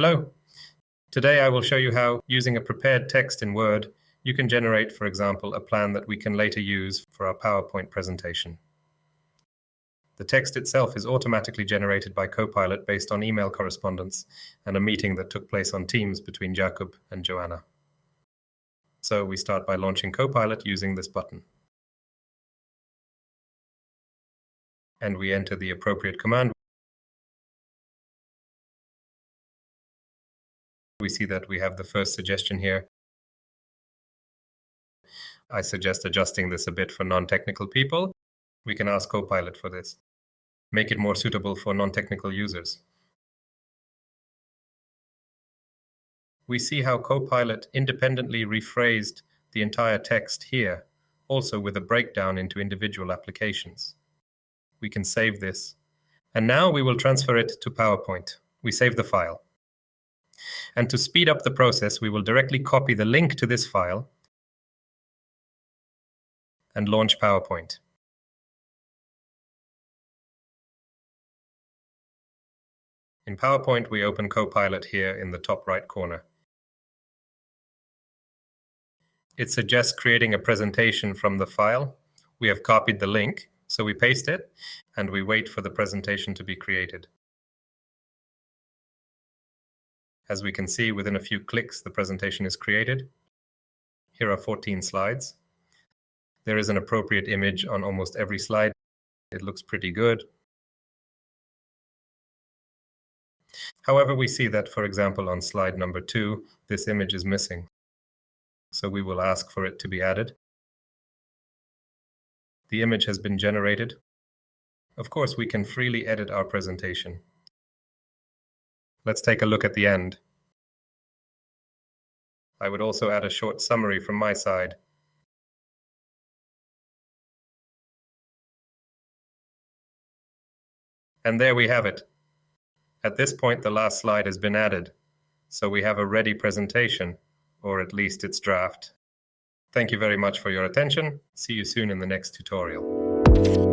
Hello. Today I will show you how, using a prepared text in Word, you can generate, for example, a plan that we can later use for our PowerPoint presentation. The text itself is automatically generated by Copilot based on email correspondence and a meeting that took place on Teams between Jacob and Joanna. So we start by launching Copilot using this button. And we enter the appropriate command. We see that we have the first suggestion here. I suggest adjusting this a bit for non-technical people. We can ask Copilot for this. Make it more suitable for non-technical users. We see how Copilot independently rephrased the entire text here, also with a breakdown into individual applications. We can save this. And now we will transfer it to PowerPoint. We save the file. And to speed up the process, we will directly copy the link to this file and launch PowerPoint. In PowerPoint, we open Copilot here in the top right corner. It suggests creating a presentation from the file. We have copied the link, so we paste it, and we wait for the presentation to be created. As we can see, within a few clicks, the presentation is created. Here are 14 slides. There is an appropriate image on almost every slide. It looks pretty good. However, we see that, for example, on slide number 2, this image is missing. So we will ask for it to be added. The image has been generated. Of course, we can freely edit our presentation. Let's take a look at the end. I would also add a short summary from my side. And there we have it. At this point, the last slide has been added. So we have a ready presentation, or at least its draft. Thank you very much for your attention. See you soon in the next tutorial.